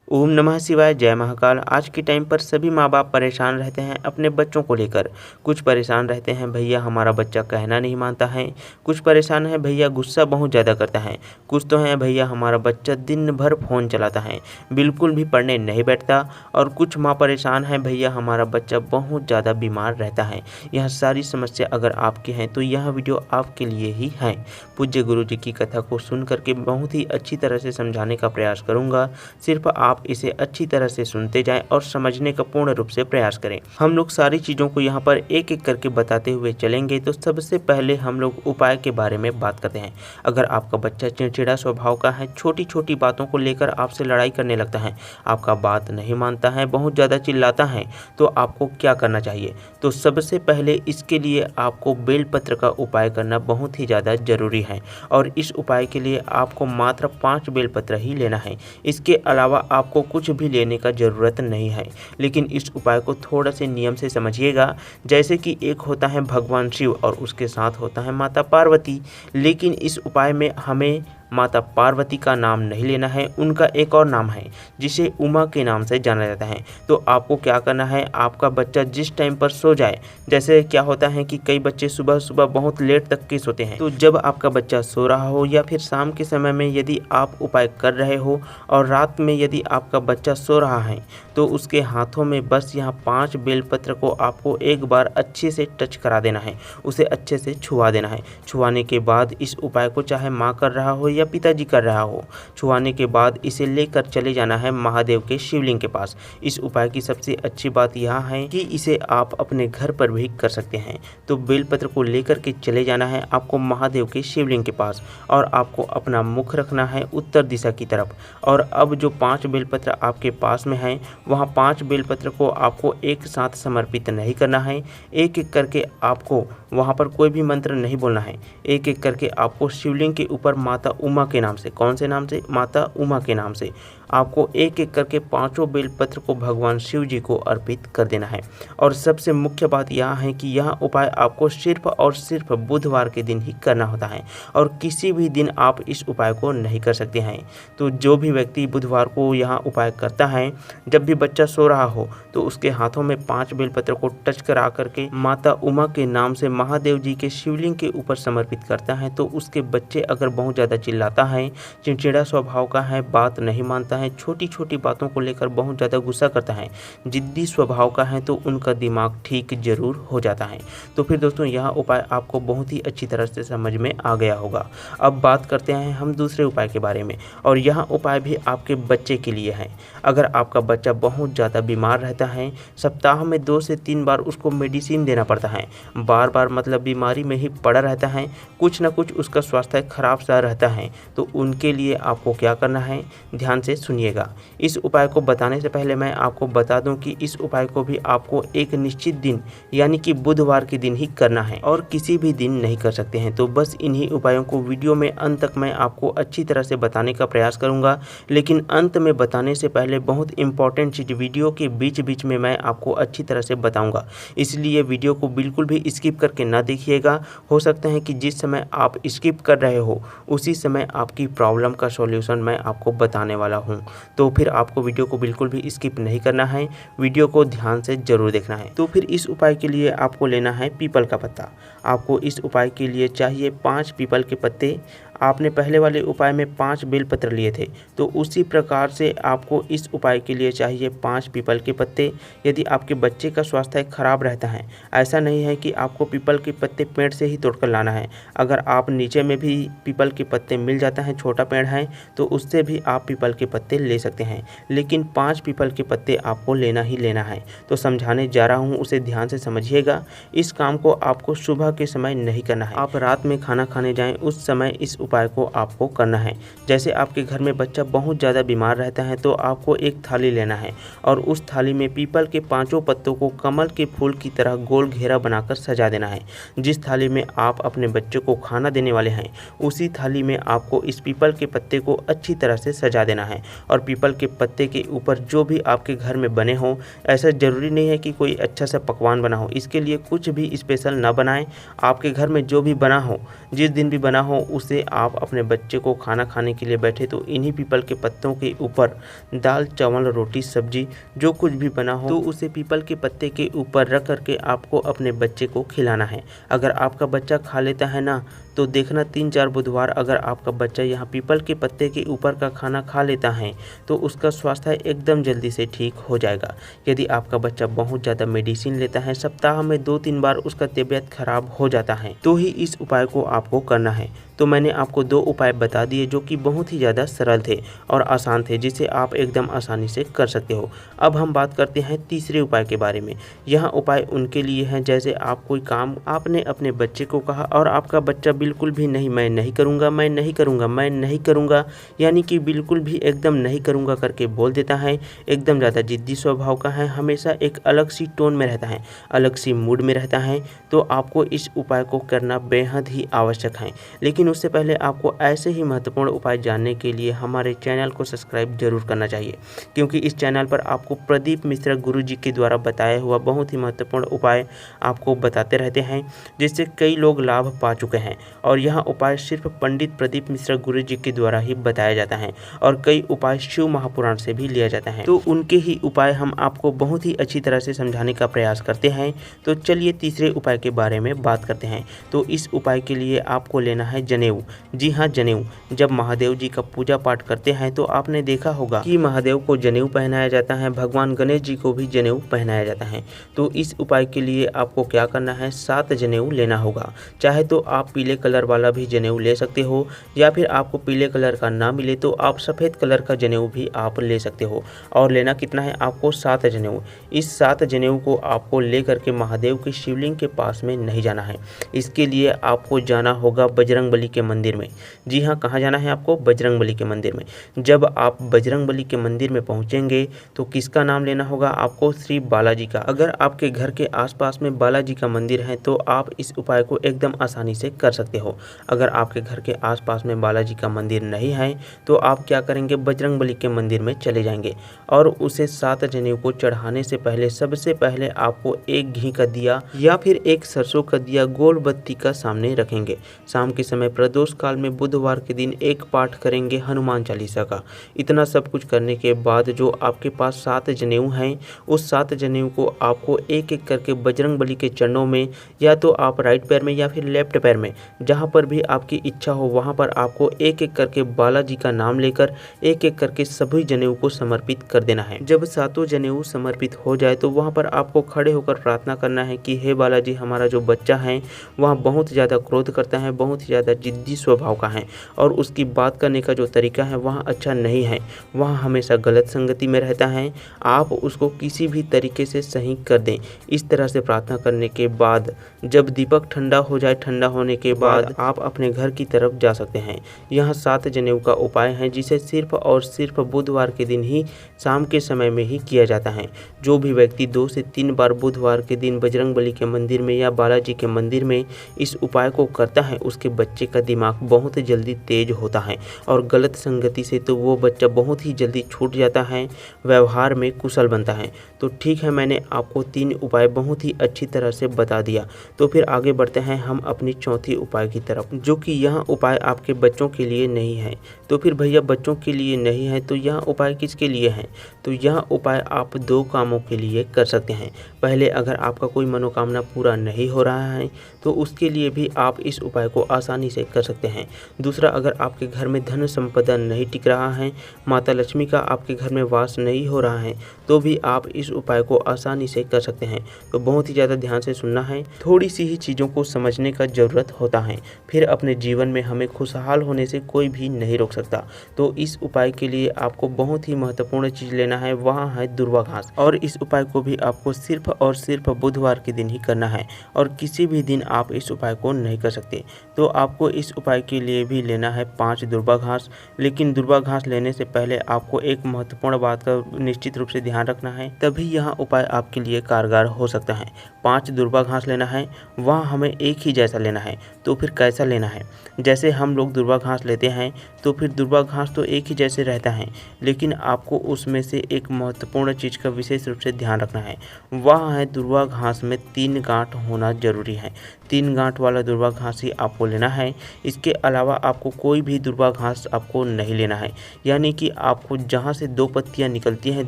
ओम नमः शिवाय, जय महाकाल। आज के टाइम पर सभी माँ बाप परेशान रहते हैं अपने बच्चों को लेकर। कुछ परेशान रहते हैं भैया हमारा बच्चा कहना नहीं मानता है, कुछ परेशान है भैया गुस्सा बहुत ज़्यादा करता है, कुछ तो हैं भैया हमारा बच्चा दिन भर फ़ोन चलाता है, बिल्कुल भी पढ़ने नहीं बैठता, और कुछ माँ परेशान है भैया हमारा बच्चा बहुत ज़्यादा बीमार रहता है। यह सारी समस्या अगर आपकी हैं तो यह वीडियो आपके लिए ही है। पूज्य गुरु जी की कथा को सुन करके बहुत ही अच्छी तरह से समझाने का प्रयास करूँगा। सिर्फ आप इसे अच्छी तरह से सुनते जाएं और समझने का पूर्ण रूप से प्रयास करें। हम लोग सारी चीज़ों को यहाँ पर एक एक करके बताते हुए चलेंगे। तो सबसे पहले हम लोग उपाय के बारे में बात करते हैं। अगर आपका बच्चा चिड़चिड़ा स्वभाव का है, छोटी छोटी बातों को लेकर आपसे लड़ाई करने लगता है, आपका बात नहीं मानता है, बहुत ज़्यादा चिल्लाता है, तो आपको क्या करना चाहिए? तो सबसे पहले इसके लिए आपको बेलपत्र का उपाय करना बहुत ही ज़्यादा ज़रूरी है, और इस उपाय के लिए आपको मात्र 5 बेलपत्र ही लेना है। इसके अलावा आपको कुछ भी लेने का ज़रूरत नहीं है। लेकिन इस उपाय को थोड़ा से नियम से समझिएगा। जैसे कि एक होता है भगवान शिव और उसके साथ होता है माता पार्वती, लेकिन इस उपाय में हमें माता पार्वती का नाम नहीं लेना है, उनका एक और नाम है जिसे उमा के नाम से जाना जाता है। तो आपको क्या करना है, आपका बच्चा जिस टाइम पर सो जाए, जैसे क्या होता है कि कई बच्चे सुबह सुबह बहुत लेट तक के सोते हैं, तो जब आपका बच्चा सो रहा हो या फिर शाम के समय में यदि आप उपाय कर रहे हो और रात में यदि आपका बच्चा सो रहा है, तो उसके हाथों में बस यहाँ 5 बेलपत्र को आपको एक बार अच्छे से टच करा देना है, उसे अच्छे से छुआ देना है। छुआने के बाद इस उपाय को चाहे माँ कर रहा हो या पिताजी कर रहा हो, छुआने के बाद इसे लेकर चले जाना है महादेव के शिवलिंग के पास। इस उपाय की सबसे अच्छी बात यह है कि इसे आप अपने घर पर भी कर सकते हैं। तो बेलपत्र को लेकर के चले जाना है आपको महादेव के शिवलिंग के पास, और आपको अपना मुख रखना है उत्तर दिशा की तरफ। और अब जो 5 बेलपत्र आपके पास में हैं, वहाँ 5 बेलपत्र को आपको एक साथ समर्पित नहीं करना है। एक एक करके आपको वहाँ पर कोई भी मंत्र नहीं बोलना है। एक एक करके आपको शिवलिंग के ऊपर माता उमा के नाम से, कौन से नाम से? माता उमा के नाम से आपको एक एक करके 5 बेलपत्र को भगवान शिव जी को अर्पित कर देना है। और सबसे मुख्य बात यह है कि यह उपाय आपको सिर्फ और सिर्फ बुधवार के दिन ही करना होता है, और किसी भी दिन आप इस उपाय को नहीं कर सकते हैं। तो जो भी व्यक्ति बुधवार को यह उपाय करता है, जब भी बच्चा सो रहा हो तो उसके हाथों में 5 बेलपत्र को टच करा करके माता उमा के नाम से महादेव जी के शिवलिंग के ऊपर समर्पित करता है, तो उसके बच्चे अगर बहुत ज़्यादा चिल्लाता है, चिड़चिड़ा स्वभाव का है, बात नहीं मानता है, छोटी छोटी बातों को लेकर बहुत ज़्यादा गुस्सा करता है, जिद्दी स्वभाव का है, तो उनका दिमाग ठीक जरूर हो जाता है। तो फिर दोस्तों यह उपाय आपको बहुत ही अच्छी तरह से समझ में आ गया होगा। अब बात करते हैं हम दूसरे उपाय के बारे में, और यह उपाय भी आपके बच्चे के लिए है। अगर आपका बच्चा बहुत ज़्यादा बीमार रहता है, सप्ताह में 2 से 3 बार उसको मेडिसिन देना पड़ता है, बार बार मतलब बीमारी में ही पड़ा रहता है, कुछ ना कुछ उसका स्वास्थ्य खराब सा रहता है, तो उनके लिए आपको क्या करना है, ध्यान से सुनिएगा। इस उपाय को बताने से पहले मैं आपको बता दूं कि इस उपाय को भी आपको एक निश्चित दिन यानी कि बुधवार के दिन ही करना है, और किसी भी दिन नहीं कर सकते हैं। तो बस इन्हीं उपायों को वीडियो में अंत तक मैं आपको अच्छी तरह से बताने का प्रयास करूंगा। लेकिन अंत में बताने से पहले बहुत इंपॉर्टेंट चीज़ वीडियो के बीच बीच में मैं आपको अच्छी तरह से बताऊँगा, इसलिए वीडियो को बिल्कुल भी स्किप करके ना देखिएगा। हो सकता है कि जिस समय आप स्किप कर रहे हो उसी समय आपकी प्रॉब्लम का सॉल्यूशन मैं आपको बताने वाला हूं। तो फिर आपको वीडियो को बिल्कुल भी स्किप नहीं करना है, वीडियो को ध्यान से जरूर देखना है। तो फिर इस उपाय के लिए आपको लेना है पीपल का पत्ता। आपको इस उपाय के लिए चाहिए 5 पीपल के पत्ते। आपने पहले वाले उपाय में 5 बेलपत्र लिए थे, तो उसी प्रकार से आपको इस उपाय के लिए चाहिए 5 पीपल के पत्ते। यदि आपके बच्चे का स्वास्थ्य खराब रहता है, ऐसा नहीं है कि आपको पीपल के पत्ते पेड़ से ही तोड़कर लाना है। अगर आप नीचे में भी पीपल के पत्ते मिल जाता है, छोटा पेड़ है, तो उससे भी आप पीपल के पत्ते ले सकते हैं, लेकिन 5 पीपल के पत्ते आपको लेना ही लेना है। तो समझाने जा रहा हूँ, उसे ध्यान से समझिएगा। इस काम को आपको सुबह के समय नहीं करना है, आप रात में खाना खाने जाएं उस समय इस उपाय को आपको करना है। जैसे आपके घर में बच्चा बहुत ज़्यादा बीमार रहता है, तो आपको एक थाली लेना है, और उस थाली में पीपल के 5 पत्तों को कमल के फूल की तरह गोल घेरा बनाकर सजा देना है। जिस थाली में आप अपने बच्चे को खाना देने वाले हैं, उसी थाली में आपको इस पीपल के पत्ते को अच्छी तरह से सजा देना है। और पीपल के पत्ते के ऊपर जो भी आपके घर में बने हो, ऐसा ज़रूरी नहीं है कि कोई अच्छा सा पकवान बना हो, इसके लिए कुछ भी स्पेशल ना बनाएं। आपके घर में जो भी बना हो, जिस दिन भी बना हो, उसे आप अपने बच्चे को खाना खाने के लिए बैठे तो इन्हीं पीपल के पत्तों के ऊपर दाल चावल रोटी सब्जी जो कुछ भी बना हो तो उसे पीपल के पत्ते के ऊपर रख करके आपको अपने बच्चे को खिलाना है। अगर आपका बच्चा खा लेता है ना तो देखना 3-4 बुधवार अगर आपका बच्चा यहाँ पीपल के पत्ते के ऊपर का खाना खा लेता है तो उसका स्वास्थ्य एकदम जल्दी से ठीक हो जाएगा। यदि आपका बच्चा बहुत ज़्यादा मेडिसिन लेता है, सप्ताह में 2-3 बार उसका तबीयत खराब हो जाता है, तो ही इस उपाय को आपको करना है। तो मैंने आपको 2 उपाय बता दिए जो कि बहुत ही ज़्यादा सरल थे और आसान थे, जिसे आप एकदम आसानी से कर सकते हो। अब हम बात करते हैं तीसरे उपाय के बारे में। यह उपाय उनके लिए है जैसे आप कोई काम आपने अपने बच्चे को कहा और आपका बच्चा बिल्कुल भी नहीं, मैं नहीं करूँगा, मैं नहीं करूँगा, मैं नहीं करूँगा, यानी कि बिल्कुल भी एकदम नहीं करूँगा करके बोल देता है। एकदम ज़्यादा जिद्दी स्वभाव का है, हमेशा एक अलग सी टोन में रहता है, अलग सी मूड में रहता है, तो आपको इस उपाय को करना बेहद ही आवश्यक है। लेकिन उससे पहले आपको ऐसे ही महत्वपूर्ण उपाय जानने के लिए हमारे चैनल को सब्सक्राइब जरूर करना चाहिए, क्योंकि इस चैनल पर आपको प्रदीप मिश्रा गुरुजी के द्वारा बताया हुआ बहुत ही महत्वपूर्ण उपाय आपको बताते रहते हैं, जिससे कई लोग लाभ पा चुके हैं। और यह उपाय सिर्फ पंडित प्रदीप मिश्रा गुरुजी के द्वारा ही बताया जाता है और कई उपाय शिव महापुराण से भी लिया जाता है, तो उनके ही उपाय हम आपको बहुत ही अच्छी तरह से समझाने का प्रयास करते हैं। तो चलिए तीसरे उपाय के बारे में बात करते हैं। तो इस उपाय के लिए आपको लेना है जनेऊ। जी हाँ, जनेऊ। जब महादेव जी का पूजा पाठ करते हैं तो आपने देखा होगा कि महादेव को जनेऊ पहनाया जाता है, भगवान गणेश जी को भी जनेऊ पहनाया जाता है। तो इस उपाय के लिए आपको क्या करना है, 7 जनेऊ लेना होगा। चाहे तो आप पीले कलर वाला भी जनेऊ ले सकते हो, या फिर आपको पीले कलर का ना मिले तो आप सफ़ेद कलर का जनेऊ भी आप ले सकते हो। और लेना कितना है आपको, 7 जनेऊ। इस 7 जनेऊ को आपको ले करके महादेव के शिवलिंग के पास में नहीं जाना है। इसके लिए आपको जाना होगा बजरंगबली के मंदिर में। जी हाँ, कहाँ जाना है आपको, बजरंगबली के मंदिर में। जब आप बजरंगबली के मंदिर में पहुँचेंगे तो किसका नाम लेना होगा आपको, श्री बालाजी का। अगर आपके घर के आसपास में बालाजी का मंदिर है तो आप इस उपाय को एकदम आसानी से कर सकते हो। अगर आपके घर के आसपास में बालाजी का मंदिर नहीं है तो आप क्या करेंगे, बजरंगबली के मंदिर में चले जाएंगे और उसे 7 जनेऊ को चढ़ाने से पहले सबसे पहले आपको एक घी का दिया या फिर एक सरसों का दिया गोल बत्ती का सामने रखेंगे। शाम के समय प्रदोष काल में बुधवार के दिन एक पाठ करेंगे हनुमान चालीसा का। इतना सब कुछ करने के बाद जो आपके पास 7 जनेऊ हैं, उस 7 जनेऊ को आपको एक एक करके बजरंगबली के चरणों में, या तो आप राइट पैर में या फिर लेफ्ट पैर में, जहाँ पर भी आपकी इच्छा हो वहाँ पर आपको एक एक करके बालाजी का नाम लेकर एक एक करके सभी जनेऊ को समर्पित कर देना है। जब 7 जनेऊ समर्पित हो जाए तो वहाँ पर आपको खड़े होकर प्रार्थना करना है कि हे बालाजी, हमारा जो बच्चा है वह बहुत ज़्यादा क्रोध करता है, बहुत ही ज़्यादा जिद्दी स्वभाव का है और उसकी बात करने का जो तरीका है वह अच्छा नहीं है, वह हमेशा गलत संगति में रहता है, आप उसको किसी भी तरीके से सही कर दें। इस तरह से प्रार्थना करने के बाद जब दीपक ठंडा हो जाए, ठंडा होने के बाद आप अपने घर की तरफ जा सकते हैं। यह 7 जनेऊ का उपाय है जिसे सिर्फ और सिर्फ बुधवार के दिन ही शाम के समय में ही किया जाता है। जो भी व्यक्ति 2 से 3 बार बुधवार के दिन बजरंगबली के मंदिर में या बालाजी के मंदिर में इस उपाय को करता है, उसके बच्चे का दिमाग बहुत जल्दी तेज होता है और गलत संगति से तो वो बच्चा बहुत ही जल्दी छूट जाता है, व्यवहार में कुशल बनता है। तो ठीक है, मैंने आपको 3 उपाय बहुत ही अच्छी तरह से बता दिया। तो फिर आगे बढ़ते हैं हम अपनी चौथी उपाय की तरफ, जो कि यह उपाय आपके बच्चों के लिए नहीं है। तो फिर भैया बच्चों के लिए नहीं है तो यह उपाय किसके लिए है? तो यह उपाय आप 2 कामों के लिए कर सकते हैं। पहले, अगर आपका कोई मनोकामना पूरा नहीं हो रहा है तो उसके लिए भी आप इस उपाय को आसानी से कर सकते हैं। दूसरा, अगर आपके घर में धन संपदा नहीं टिक रहा है, माता लक्ष्मी का आपके घर में वास नहीं हो रहा है, तो भी आप इस उपाय को आसानी से कर सकते हैं। तो बहुत ही ज़्यादा ध्यान से सुनना है, थोड़ी सी ही चीज़ों को समझने का ज़रूरत होता है, फिर अपने जीवन में हमें खुशहाल होने से कोई भी नहीं रोक सकता। तो इस उपाय के लिए आपको बहुत ही महत्वपूर्ण चीज़ लेना है, वह है दुर्वा घास। और इस उपाय को भी आपको सिर्फ और सिर्फ बुधवार के दिन ही करना है और किसी भी दिन आप इस उपाय को नहीं कर सकते। तो आपको इस उपाय के लिए भी लेना है 5 दुर्वा घास। लेकिन दुर्वा घास लेने से पहले आपको एक महत्वपूर्ण बात का निश्चित रूप से ध्यान रखना है, तभी यह उपाय आपके लिए कारगर हो सकता है। 5 दुर्वा घास लेना है, वह हमें एक ही जैसा लेना है। तो फिर कैसा लेना है? जैसे हम लोग दुर्वा घास लेते हैं तो फिर दुर्वा घास तो एक ही जैसे रहता है, लेकिन आपको उसमें से एक महत्वपूर्ण चीज़ का विशेष रूप से ध्यान रखना है, वह है दुर्वा घास में 3 गांठ होना जरूरी है। 3 गांठ वाला दुर्वा घास ही आपको लेना है। इसके अलावा आपको कोई भी दुर्वा घास आपको नहीं लेना है, यानी कि आपको जहां से 2 पत्तियां निकलती हैं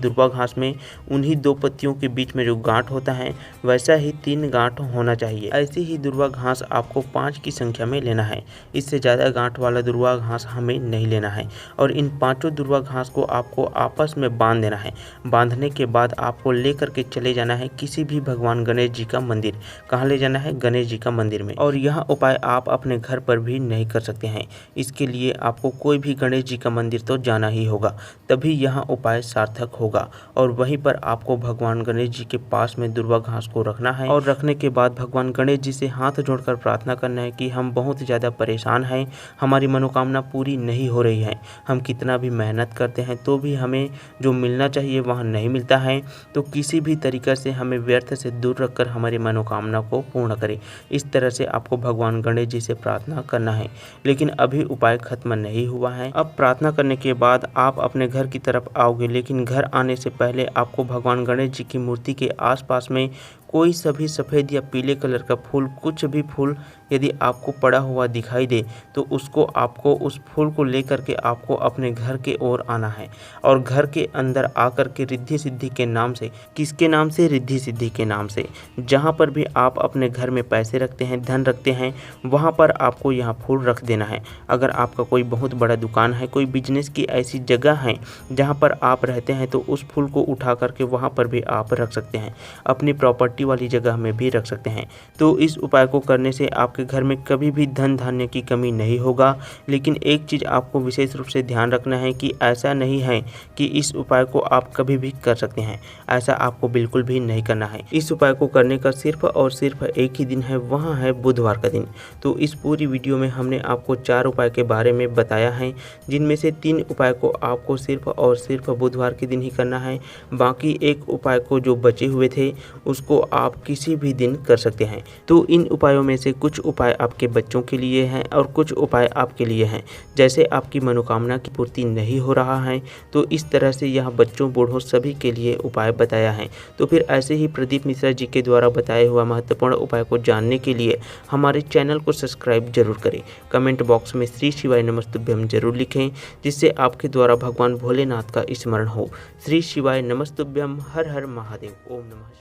दुर्वा घास में, उन्हीं 2 पत्तियों के बीच में जो गांठ होता है वैसा ही 3 गांठ होना चाहिए। ऐसी ही दुर्वा घास आपको 5 की संख्या में लेना है। इससे ज़्यादा गांठ वाला दुर्वा घास हमें नहीं लेना है और इन 5 दुर्वा घास को आपको आपस में बांध देना है। बांधने के बाद आपको लेकर के चले जाना है किसी भी भगवान गणेश जी का मंदिर। कहाँ ले जाना है? गणेश जी का मंदिर में। और यह उपाय आप अपने घर पर भी नहीं कर सकते हैं। इसके लिए आपको कोई भी गणेश जी का मंदिर तो जाना ही होगा, तभी यह उपाय सार्थक होगा। और वहीं पर आपको भगवान गणेश जी के पास में दुर्वा घास को रखना है और रखने के बाद भगवान गणेश जी से हाथ जोड़कर प्रार्थना करना है कि हम बहुत ज़्यादा परेशान हैं, हमारी मनोकामना पूरी नहीं हो रही है। हम कितना भी मेहनत करते हैं तो भी हमें जो मिलना चाहिए वह नहीं मिलता है, तो किसी भी तरीके से हमें व्यर्थ से दूर रखकर हमारी मनोकामना को पूर्ण करें। इस तरह से आपको भगवान गणेश जी से प्रार्थना करना है। लेकिन अभी उपाय खत्म नहीं हुआ है। अब प्रार्थना करने के बाद आप अपने घर की तरफ आओगे, लेकिन घर आने से पहले आपको भगवान गणेश जी की मूर्ति के आसपास में कोई सभी सफ़ेद या पीले कलर का फूल, कुछ भी फूल यदि आपको पड़ा हुआ दिखाई दे तो आपको उस फूल को लेकर के आपको अपने घर के ओर आना है और घर के अंदर आकर के रिद्धि सिद्धि के नाम से, किसके नाम से? रिद्धि सिद्धि के नाम से। जहाँ पर भी आप अपने घर में पैसे रखते हैं, धन रखते हैं, वहाँ पर आपको यह फूल रख देना है। अगर आपका कोई बहुत बड़ा दुकान है, कोई बिजनेस की ऐसी जगह है जहाँ पर आप रहते हैं, तो उस फूल को उठा करके वहाँ पर भी आप रख सकते हैं। अपनी प्रॉपर्टी वाली जगह में भी रख सकते हैं। तो इस उपाय को करने से आपके घर में कभी भी धन धान्य की कमी नहीं होगा। लेकिन एक चीज़ आपको विशेष रूप से ध्यान रखना है कि ऐसा नहीं है कि इस उपाय को आप कभी भी कर सकते हैं। ऐसा आपको बिल्कुल भी नहीं करना है। इस उपाय को करने का सिर्फ और सिर्फ एक ही दिन है, वहाँ है बुधवार का दिन। तो इस पूरी वीडियो में हमने आपको 4 उपाय के बारे में बताया है, जिनमें से 3 उपाय को आपको सिर्फ और सिर्फ बुधवार के दिन ही करना है। बाकी एक उपाय को जो बचे हुए थे उसको आप किसी भी दिन कर सकते हैं। तो इन उपायों में से कुछ उपाय आपके बच्चों के लिए हैं और कुछ उपाय आपके लिए हैं। जैसे आपकी मनोकामना की पूर्ति नहीं हो रहा है, तो इस तरह से यह बच्चों बूढ़ों सभी के लिए उपाय बताया है। तो फिर ऐसे ही प्रदीप मिश्रा जी के द्वारा बताए हुआ महत्वपूर्ण उपाय को जानने के लिए हमारे चैनल को सब्सक्राइब जरूर करें। कमेंट बॉक्स में श्री शिवाय नमस्तुभ्यम जरूर लिखें, जिससे आपके द्वारा भगवान भोलेनाथ का स्मरण हो। श्री शिवाय नमस्तुभ्यम। हर हर महादेव। ओम नमः।